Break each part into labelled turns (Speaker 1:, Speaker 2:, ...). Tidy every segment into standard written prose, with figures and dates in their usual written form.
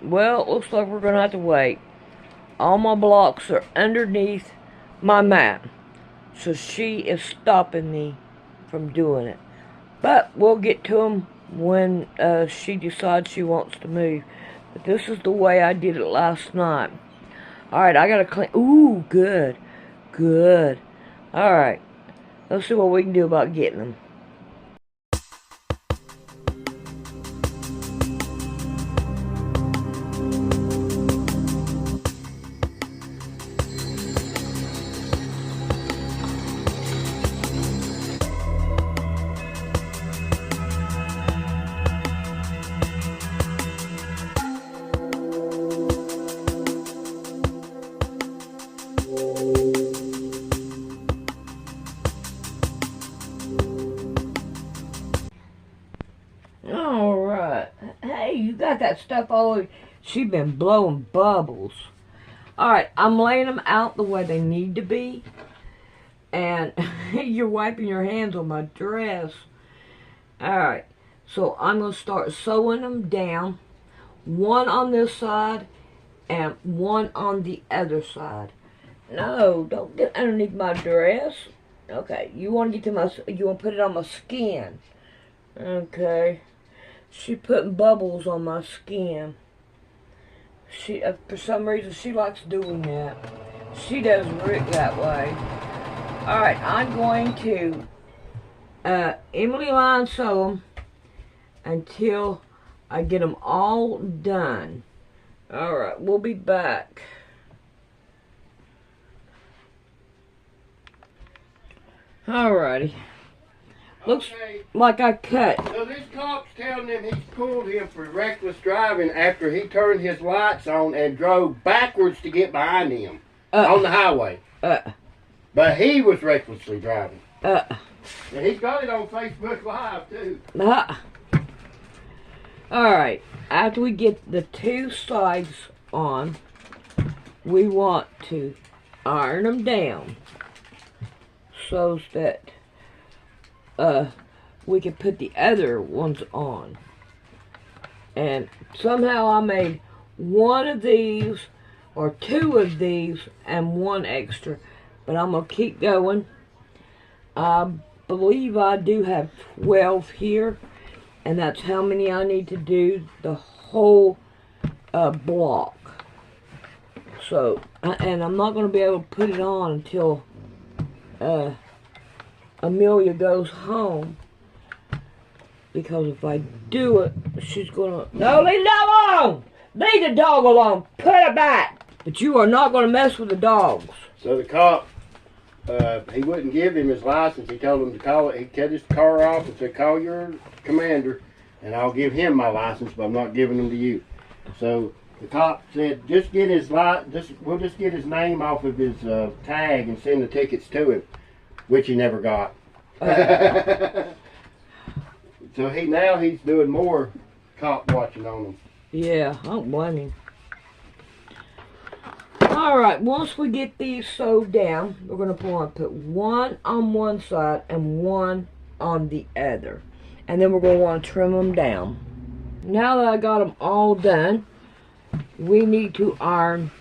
Speaker 1: Well, it looks like we're going to have to wait. All my blocks are underneath my mat. So she is stopping me from doing it. But we'll get to them when she decides she wants to move. But this is the way I did it last night. Alright, I gotta clean. Ooh, good. Good. Alright. Let's see what we can do about getting them. Alright. Hey, you got that stuff all over. She's been blowing bubbles. Alright, I'm laying them out the way they need to be. And you're wiping your hands on my dress. Alright, so I'm going to start sewing them down. One on this side and one on the other side. No, don't get underneath my dress. Okay, you want to get to my, you want to put it on my skin. Okay. She putting bubbles on my skin. She, for some reason, she likes doing that. She doesn't Rick that way. Alright, I'm going to Emily line sew them until I get them all done. Alright, we'll be back. Alrighty. Looks like I cut.
Speaker 2: So this cop's telling him he's pulled him for reckless driving after he turned his lights on and drove backwards to get behind him on the highway. But he was recklessly driving. And he's got it on Facebook Live too.
Speaker 1: Alright, after we get the two sides on, we want to iron them down so that we can put the other ones on. And somehow I made one of these or two of these and one extra, but I'm gonna keep going. I believe I do have 12 here, and that's how many I need to do the whole block. So, and I'm not going to be able to put it on until Amelia goes home, because if I do it, she's going to, no, leave the dog alone! Leave the dog alone! Put it back! But you are not going to mess with the dogs.
Speaker 2: So the cop, he wouldn't give him his license. He told him to call it. He cut his car off and said, call your commander and I'll give him my license, but I'm not giving them to you. So the cop said, just get his we'll just get his name off of his tag and send the tickets to him, which he never got. So now he's doing more cop watching on him.
Speaker 1: Yeah, I don't blame him. Alright, once we get these sewed down, we're going to put one on one side and one on the other. And then we're going to want to trim them down. Now that I got them all done, we need to iron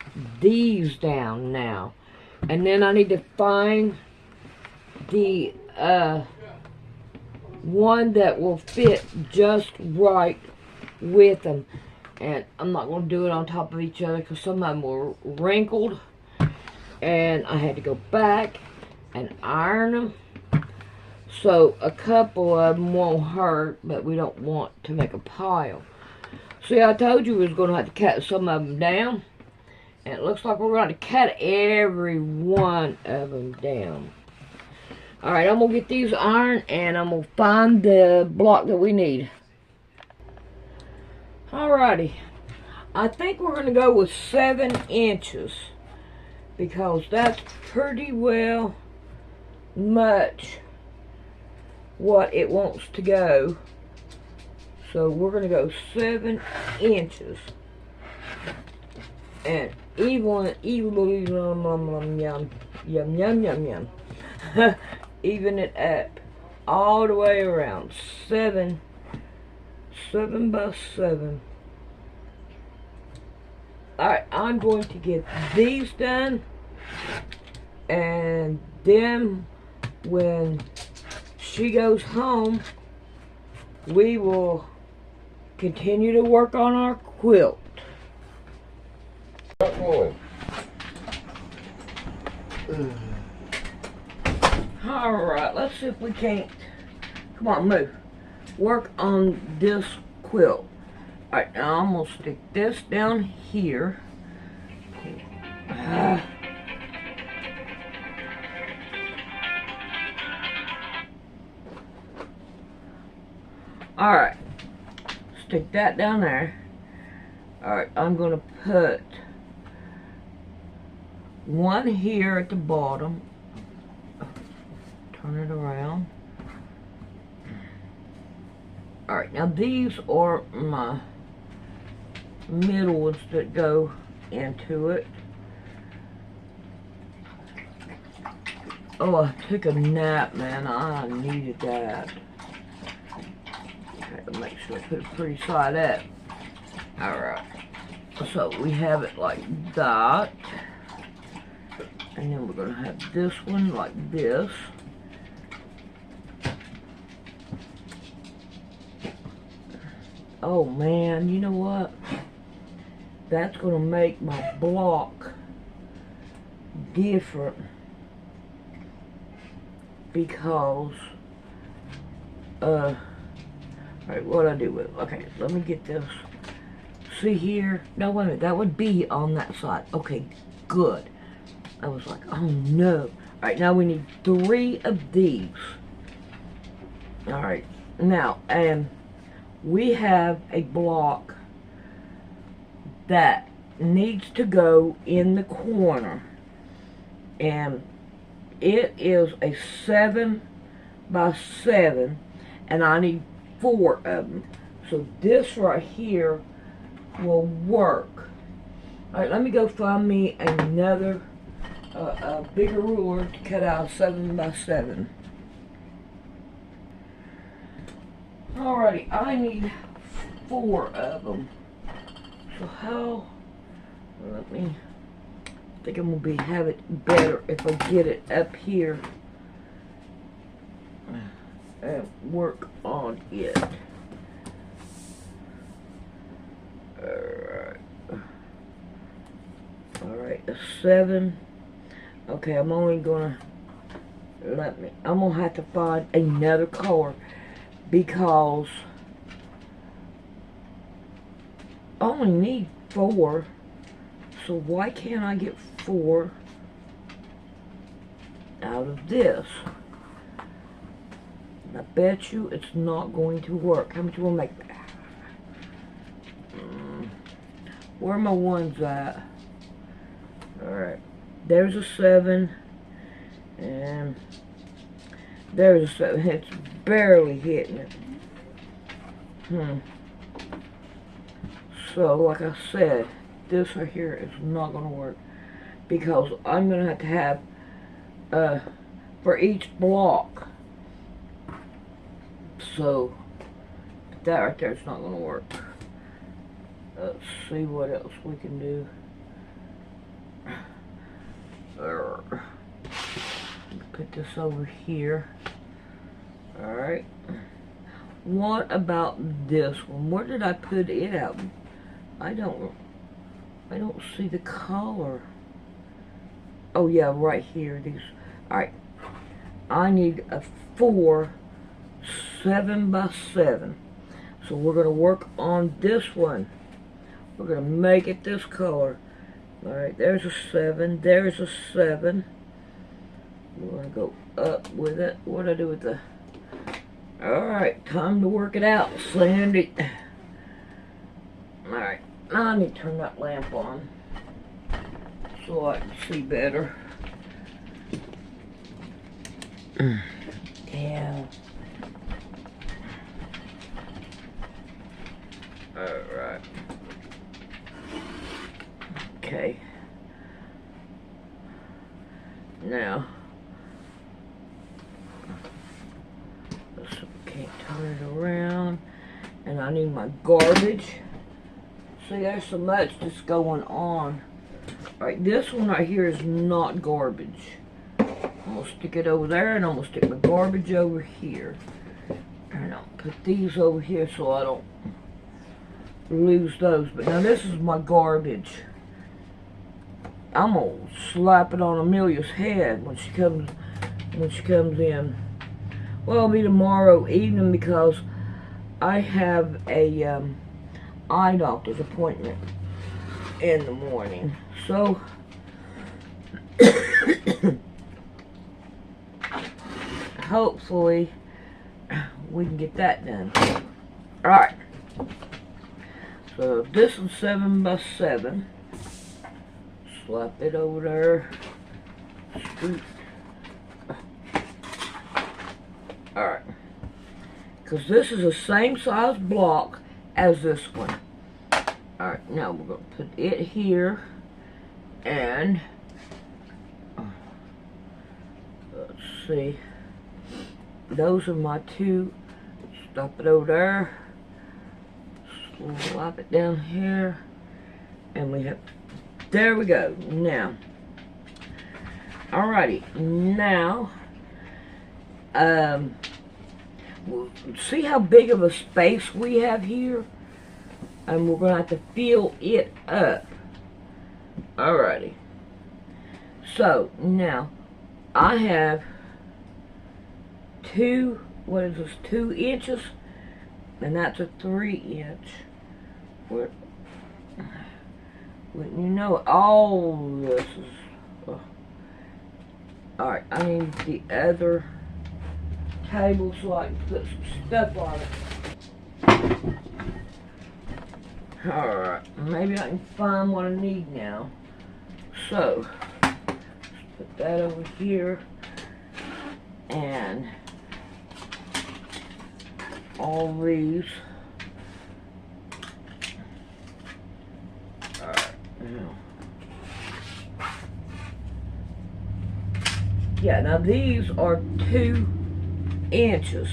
Speaker 1: these down now. And then I need to find the one that will fit just right with them. And I'm not going to do it on top of each other because some of them were wrinkled. And I had to go back and iron them. So a couple of them won't hurt, but we don't want to make a pile. See, I told you we was going to have to cut some of them down. And it looks like we're going to cut every one of them down. Alright, I'm going to get these ironed and I'm going to find the block that we need. Alrighty, I think we're going to go with 7 inches because that's pretty well much what it wants to go. So we're going to go 7 inches and even it up all the way around. 7 by 7. I'm going to get these done, and then when she goes home, we will continue to work on our quilt. Alright, let's see if we can't, come on, move, work on this quilt. Alright, now I'm going to stick this down here. Alright, stick that down there. Alright, I'm going to put one here at the bottom. Turn it around. Alright, now these are my middle ones that go into it. Oh, I took a nap, man. I needed that. Okay, make sure I put it pretty side up. Alright. So we have it like that. And then we're going to have this one like this. Oh man, you know what? That's going to make my block different. Because, alright, what do I do with it? Okay, let me get this. See here? No, wait a minute, that would be on that side. Okay, good. I was like, oh no. Alright, now we need 3 of these. Alright, now, and we have a block that needs to go in the corner. And it is a 7 by 7, and I need 4 of them. So this right here will work. Alright, let me go find me another a bigger ruler to cut out 7 by 7. Alrighty, I need 4 of them. So how, let me, I think I'm going to have it better if I get it up here and work on it. Alright, a 7. Okay, I'm only going to, I'm going to have to find another color because I only need 4. So why can't I get 4 out of this? I bet you it's not going to work. How much will make that? Where are my ones at? Alright. There's a 7. And there's a 7. It's barely hitting it. So, like I said, this right here is not going to work. Because I'm going to have for each block. So, that right there is not going to work. Let's see what else we can do. Put this over here. Alright. What about this one? Where did I put it out? I don't see the color. Oh yeah, right here. These. Alright. I need a 4 7 by 7. So we're going to work on this one. We're going to make it this color. Alright, there's a 7. There's a 7. We're going to go up with it. What do I do with the... Alright, time to work it out, Sandy. Alright, I need to turn that lamp on so I can see better. Yeah. Alright. Okay. Now, can't turn it around, and I need my garbage. See, there's so much that's going on. Alright, this one right here is not garbage. I'm going to stick it over there, and I'm going to stick my garbage over here. And I'll put these over here so I don't lose those. But now this is my garbage. I'm going to slap it on Amelia's head when she comes in. Well, it'll be tomorrow evening because I have a eye doctor's appointment in the morning. So hopefully we can get that done. Alright. So this is 7x7. Slap it over there. Scoot. Alright. Because this is the same size block as this one. Alright, now we're going to put it here. And let's see. Those are my two. Stop it over there. Slap it down here. And we have, there we go. Now, alrighty. Now, see how big of a space we have here? And we're going to have to fill it up. Alrighty. So, now, I have 2 inches, and that's a 3-inch. Wouldn't you know it? All this is... Oh. Alright, I need the other table so I can put some stuff on it. Alright, maybe I can find what I need now. So, let's put that over here. And all these. Alright, now. Yeah, now these are 2 inches.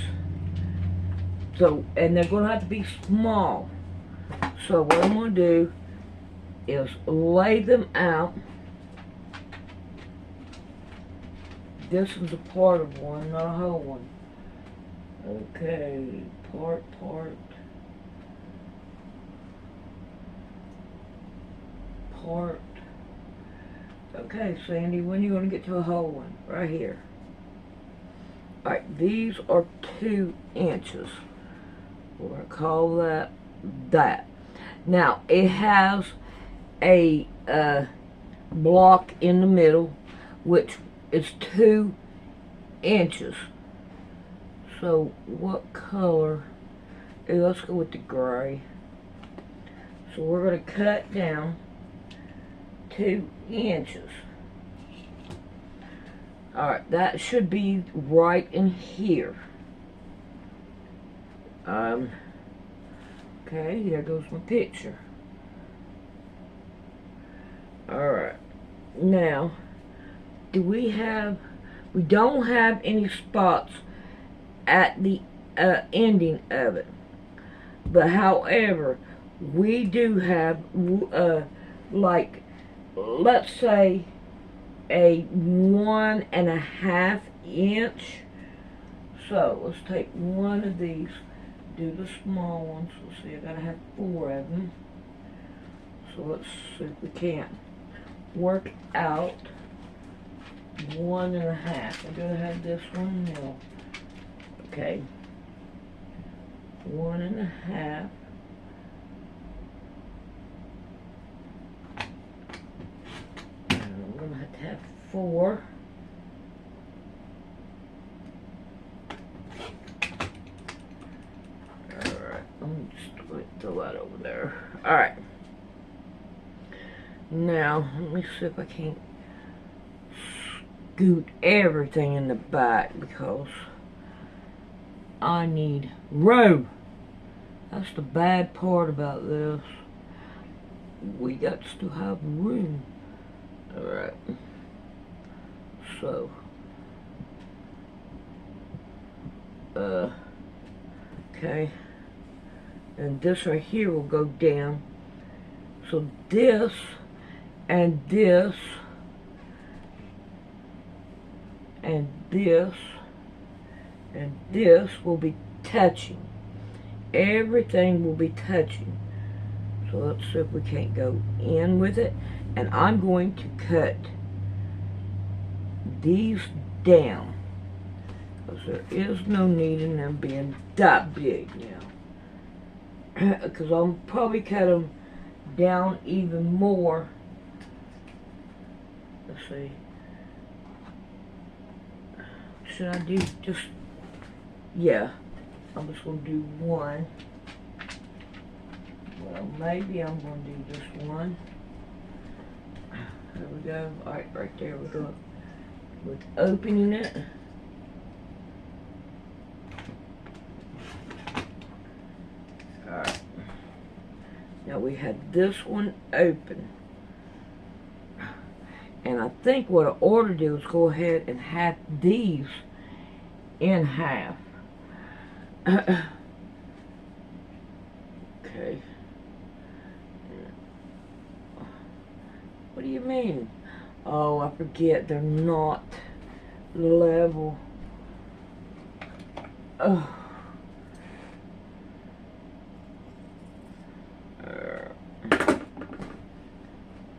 Speaker 1: So, and they're going to have to be small. So what I'm going to do is lay them out. This is a part of one, not a whole one. Okay, part. Okay, Sandy, when are you going to get to a whole one? Right here. Alright, these are 2 inches. We're going to call that that. Now, it has a block in the middle, which is 2 inches. So, what color? Let's go with the gray. So, we're going to cut down 2 inches. Alright, that should be right in here. Okay, here goes my picture. Alright, now, we don't have any spots at the ending of it. But however, we do have, like, let's say, a 1.5 inch. So, let's take one of these. Do the small ones. Let's see, I gotta have 4 of them. So let's see if we can work out 1.5. I'm gonna have this one now. Okay. 1.5. And I'm gonna have to have 4. Let me just throw that over there. Alright. Now, let me see if I can't scoot everything in the back because I need room. That's the bad part about this. We got to have room. Alright. So. Okay. And this right here will go down So this and this and this and this will be touching. Everything will be touching. So let's see if we can't go in with it. And I'm going to cut these down, because there is no need in them being that big now. Because I'll probably cut them down even more. Let's see. Should I do just, yeah, I'm just going to do one. Well, maybe I'm going to do just one. There we go. Alright, right there we go. With opening it. Alright. Now we had this one open. And I think what I ought to do is go ahead and have these in half. Okay. What do you mean? Oh, I forget, they're not level. Oh.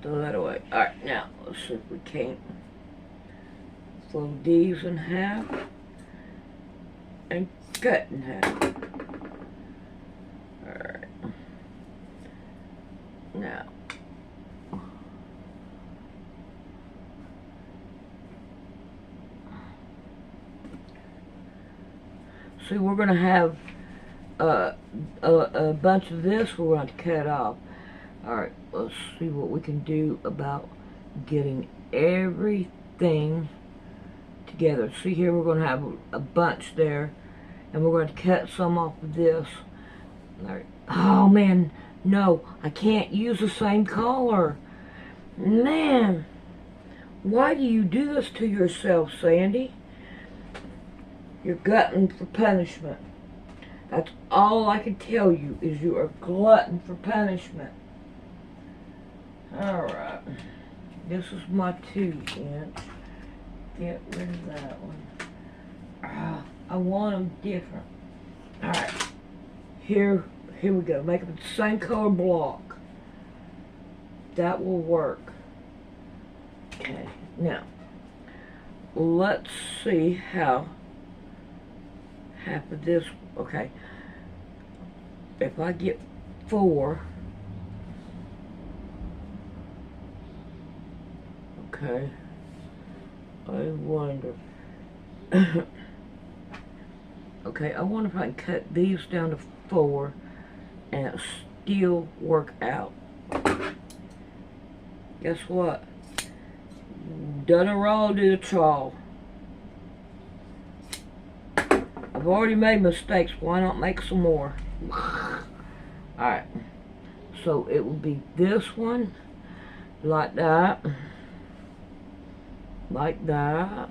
Speaker 1: Throw that away. Alright, now, let's see if we can't fold these in half and cut in half. Alright. Now, see, we're going to have a bunch of this we're going to cut off. Alright, let's see what we can do about getting everything together. See here, we're going to have a bunch there, and we're going to cut some off of this. Alright. Oh man, no, I can't use the same color. Man, why do you do this to yourself, Sandy? You're glutton for punishment. That's all I can tell you, is you are glutton for punishment. Alright. This is my 2-inch. Get rid of that one. I want them different. Alright. Here we go. Make them the same color block. That will work. Okay. Now, let's see how half of this, okay. If I get 4, okay, I wonder. Okay, I wonder if I can cut these down to 4 and it'll still work out. Guess what? Done a raw, do a trawl. I've already made mistakes, why not make some more? Alright, so it will be this one, like that, like that,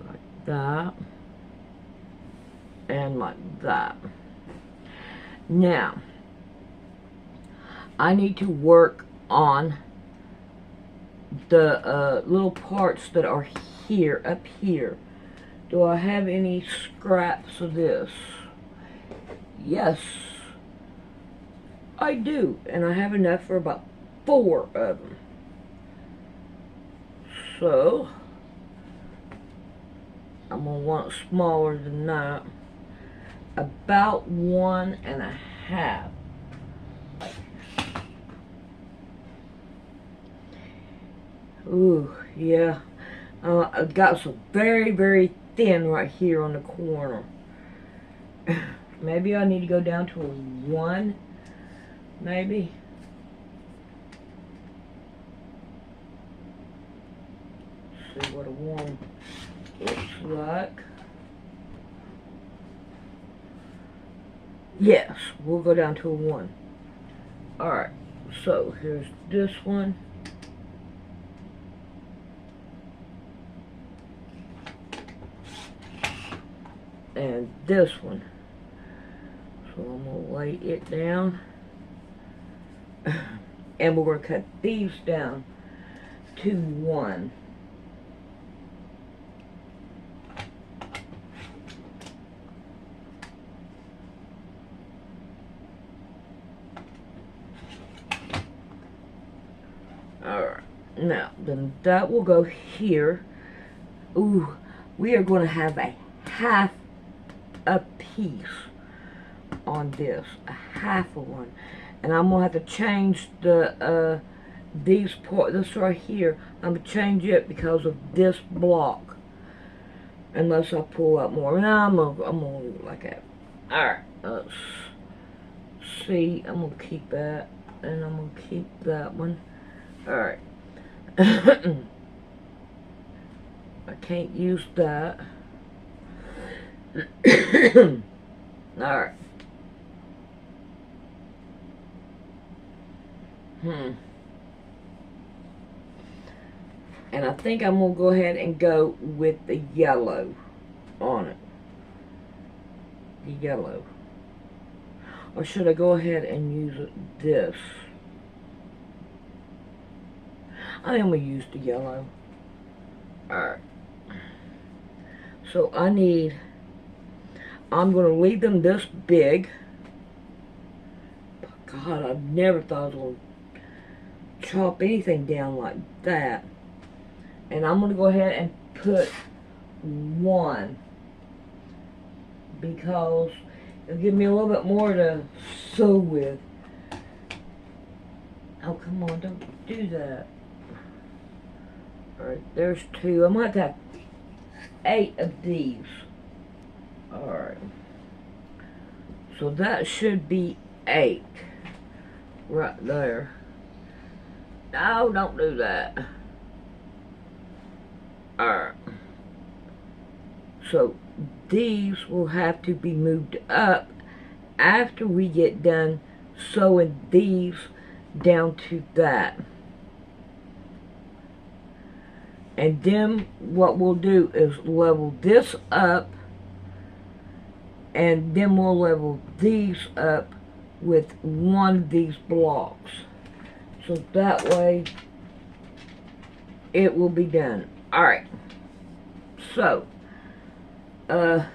Speaker 1: like that, and like that. Now, I need to work on the little parts that are here, up here. Do I have any scraps of this? Yes, I do, and I have enough for about 4 of them. So, I'm going to want it smaller than that. About 1.5. Ooh, yeah. I've got some very, very thin right here on the corner. Maybe I need to go down to a 1. Maybe. See what a 1 looks like. Yes, we'll go down to a 1. Alright, so here's this one. And this one. So I'm going to lay it down. And we're going to cut these down to 1. Alright, now then that will go here. Ooh, we are going to have a half a piece on this, a half of one. And I'm going to have to change the, this right here, I'm going to change it because of this block. Unless I pull out more. Now I'm going to leave it like that. Alright, let's see. I'm going to keep that. And I'm going to keep that one. Alright. I can't use that. Alright. And I think I'm going to go ahead and go with the yellow on it. The yellow. Or should I go ahead and use this? I think I'm going to use the yellow. Alright. So I'm going to leave them this big. God, I never thought I was going to chop anything down like that. And I'm going to go ahead and put 1. Because it'll give me a little bit more to sew with. Oh, come on, don't do that. Alright, there's 2. I might have 8 of these. Alright. So that should be 8. Right there. No, don't do that. Alright. So these will have to be moved up after we get done sewing these down to that. And then what we'll do is level this up, and then we'll level these up with one of these blocks. So that way it will be done. Alright. So I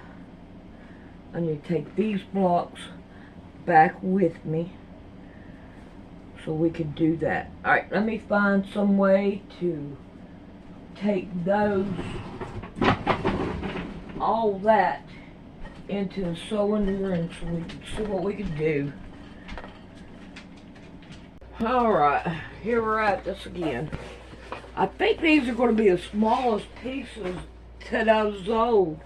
Speaker 1: need to take these blocks back with me so we can do that. Alright, let me find some way to take those, all that, into the sewing room so we can see what we can do. Alright, here we're at this again. I think these are going to be the smallest pieces that I've sewed.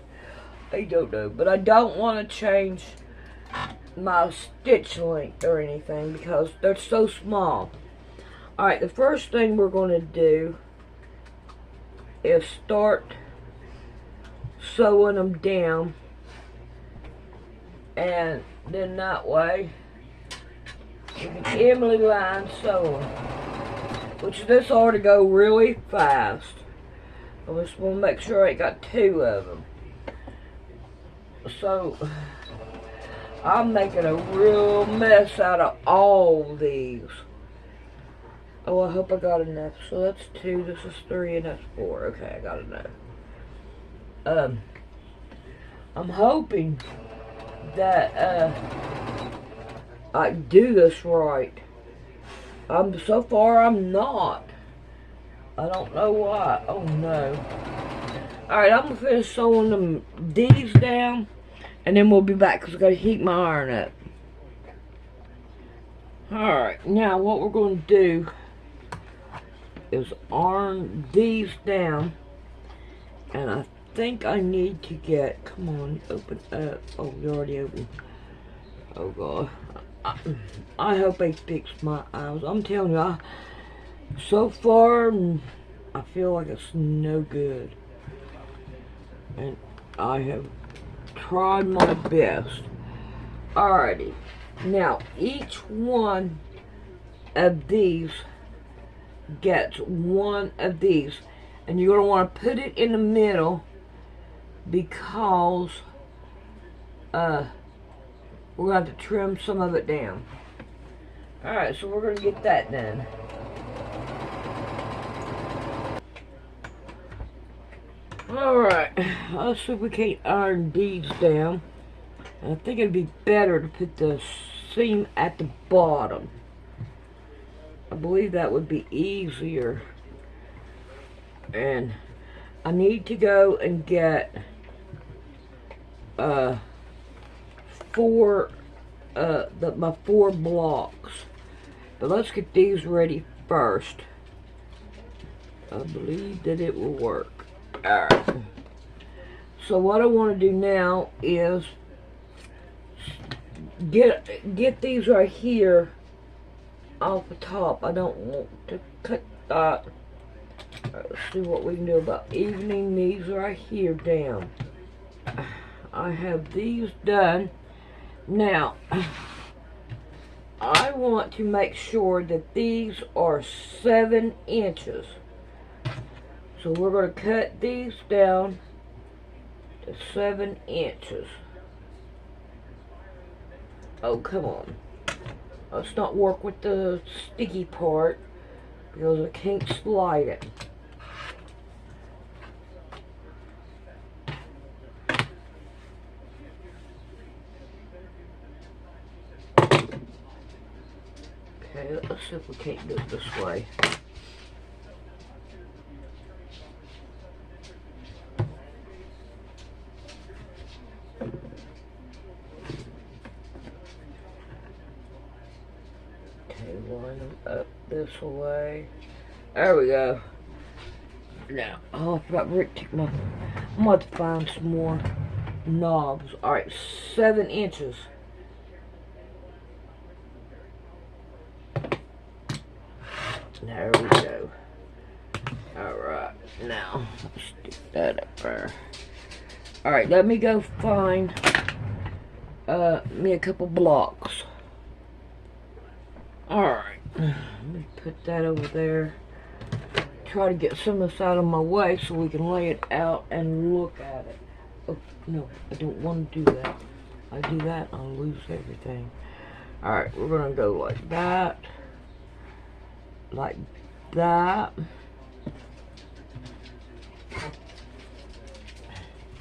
Speaker 1: I don't know, but I don't want to change my stitch length or anything because they're so small. Alright, the first thing we're going to do is start sewing them down, and then that way you can evenly line sew them, which this ought to go really fast. I just want to make sure I ain't got 2 of them. So I'm making a real mess out of all these. Oh, I hope I got enough. So that's 2, this is 3, and that's 4. Okay, I got enough. I'm hoping that I do this right. So far I'm not. I don't know why. Oh no. Alright, I'm gonna finish sewing them these down, and then we'll be back because I gotta heat my iron up. Alright, now what we're gonna do is iron these down, and I think I need to get, come on, open up. Oh, you already opened. Oh god, I hope they fix my eyes. I'm telling you, so far I feel like it's no good, and I have tried my best. Alrighty, now each one of these gets one of these, and you're going to want to put it in the middle because we're going to have to trim some of it down. Alright, so we're going to get that done. Alright, let's see if we can't iron these down. I think it'd be better to put the seam at the bottom. I believe that would be easier. And I need to go and get my 4 blocks. But let's get these ready first. I believe that it will work. Alright. So what I want to do now is get these right here off the top. I don't want to cut that. Let's see what we can do about evening these right here down. I have these done. Now, I want to make sure that these are 7 inches. So we're going to cut these down to 7 inches. Oh, come on. Let's not work with the sticky part because I can't slide it. Okay, let's see if we can't do it this way. Okay, line them up this way. There we go. Now, oh, I forgot Rick took my... I'm going to have to find some more knobs. Alright, 7 inches. There we go. Alright, now, let's stick that up there. Alright, let me go find me a couple blocks. Alright, let me put that over there. Try to get some of this out of my way so we can lay it out and look at it. Oh, no, I don't want to do that. I do that, I'll lose everything. Alright, we're going to go like that. Like that.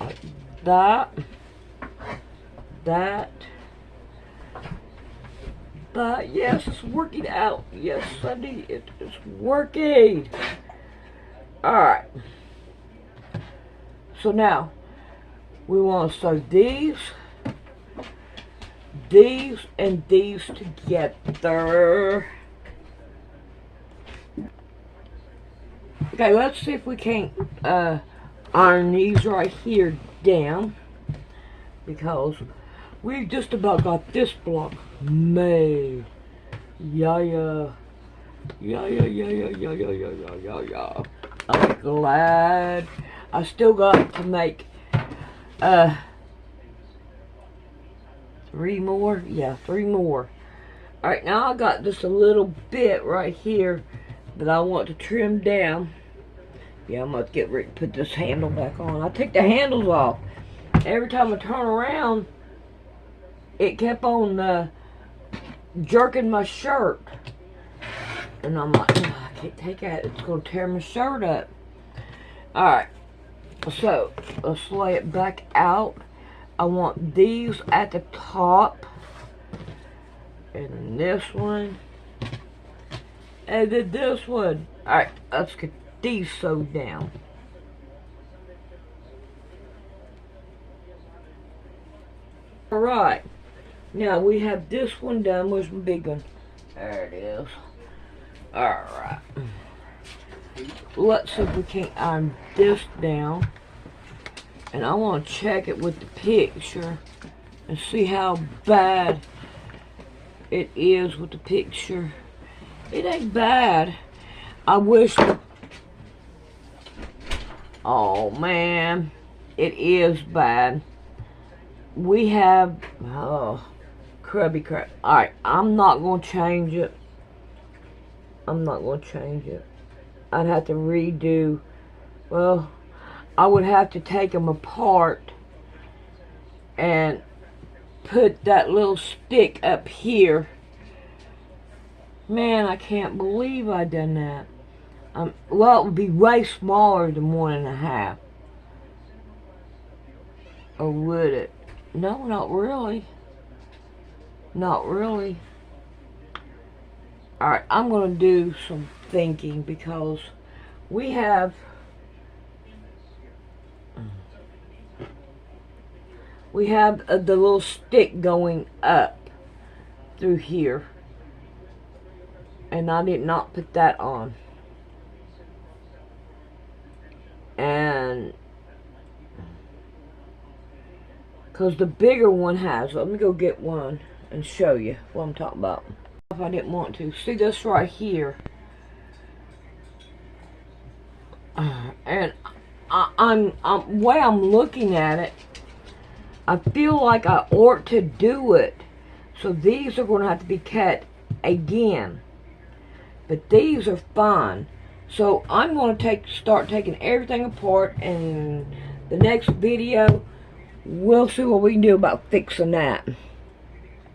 Speaker 1: Like that. That. But yes, it's working out. Yes, Sunday, it is working. Alright. So now, we want to sew these, and these together. Okay, let's see if we can't iron these right here down, because we just about got this block made. Yeah. I'm glad. I still got to make 3 more. Yeah, 3 more. Alright, now I got just a little bit right here that I want to trim down. Yeah, I'm going to get ready to put this handle back on. I take the handles off. Every time I turn around, it kept on jerking my shirt. And I'm like, oh, I can't take that. It's going to tear my shirt up. Alright, so let's lay it back out. I want these at the top. And then this one. And then this one. Alright, let's get these sewed down. Alright, now we have this one done. Where's my big one? There it is. Alright. Let's see if we can't iron this down. And I want to check it with the picture and see how bad it is with the picture. It ain't bad. I wish... Oh, man. It is bad. We have... Oh, crabby crap. Alright, I'm not going to change it. I'm not going to change it. I'd have to redo... Well, I would have to take them apart and put that little stick up here. Man, I can't believe I done that. Well, it would be way smaller than 1.5. Or would it? No, not really. Not really. Alright, I'm going to do some thinking because we have the little stick going up through here. And I did not put that on. And because the bigger one has, let me go get one and show you what I'm talking about. If I didn't want to. See this right here. And way I'm looking at it, I feel like I ought to do it. So these are going to have to be cut again. But these are fine. So I'm going to start taking everything apart, and the next video we'll see what we can do about fixing that.